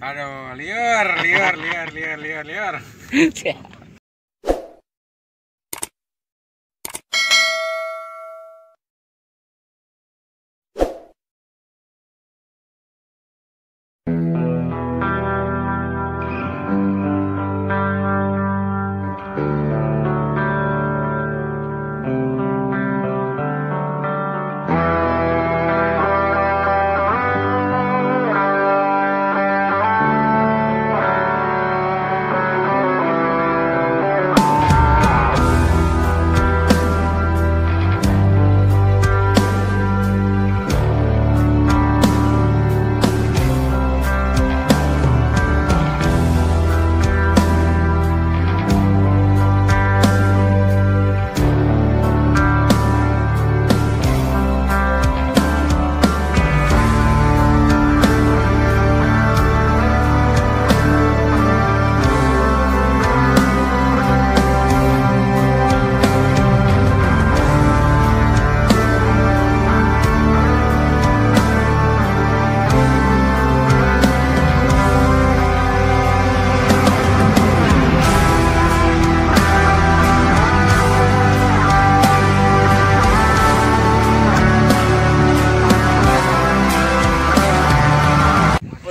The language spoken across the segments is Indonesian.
Aduh, liar, liar, liar, liar, liar, liar.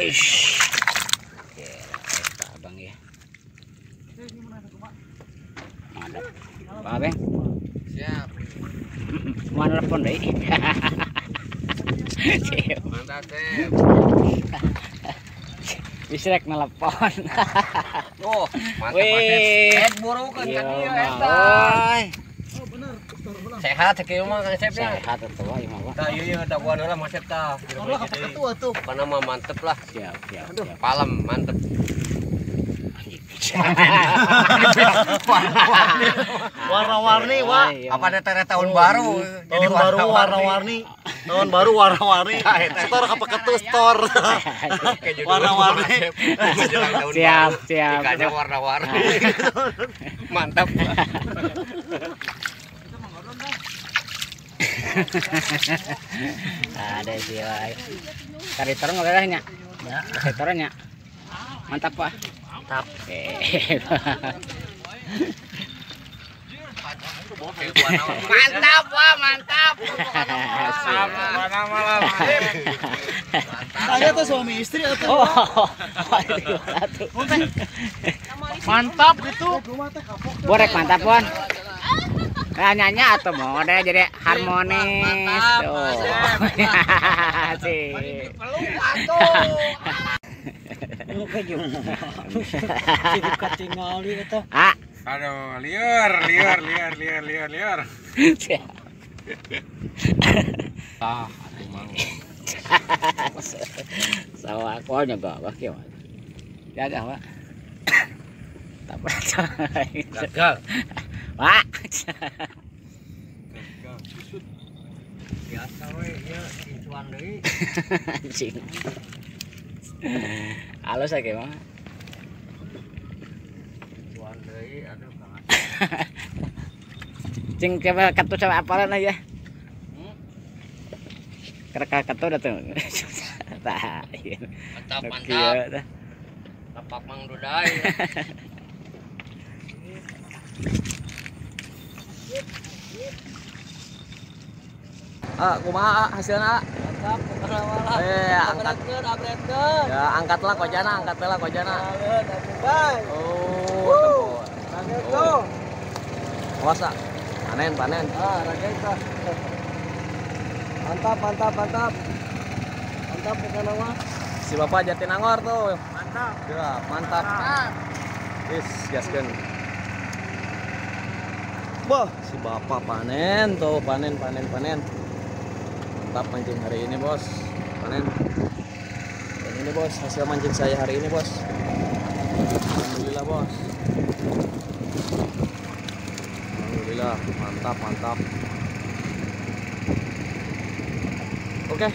Oke, Pak Abang ya. Mantap. Pak Abang. Siap. Mana telepon deh. Mantap, Sep. Bisrek nelpon. Oh, mantap, Wih. Sep. Buru kan Iya, eta. Sehat sakieu mah Kang Sep ya. Sehat atuh wae mah. Tah ieu da gua heula Mas Sep tah. Kana mah mantep lah. Siap. Palem mantep. Warna-warni, Wak. Apa ada teh tahun baru? Tahun baru warna-warni. Tahun baru warna-warni. Store apa ketu store. Warna-warni. Siap. Ikannya warna-warni. Mantap. Ada sih wae. Karitor mah kakaknya. Ya, karitornya. Mantap, Pak. Mantap. Mantap, Wah, mantap. Mana malam. Tanya tuh suami istri atau Oh. mantap itu. Borek mantap, Pon. Nyanyi atau mode jadi harmonis. Tuh. Sih. Ah, Aduh, liar, liar, liar, liar, liar, liar. Ah, sawa aku juga Pak kieu. Jaga, Pak. Tak pernah. Gagal. Pak. Biasa we ieu incuan deui. Anjing. Halus aja mah. Incuan deui aduh Kang. Cing coba kartu coba apalan aja. Kerek kartu dah tuh. Tah. Mantap. Tapak Mang Dudai. Kumaha hasilna? Mantap, Angkat. Ya, angkatlah kojana. Oh, tempur. Puasa. Panen. Mantap. Mantap bukan nama. Si Bapak Jatinangor tuh. Mantap. Ya, mantap. Gaskeun. Wah, si Bapak panen. Mantap mancing hari ini, Bos. Panen. Dan ini, Bos, hasil mancing saya hari ini, Bos. Alhamdulillah, Bos. Alhamdulillah, mantap. Oke.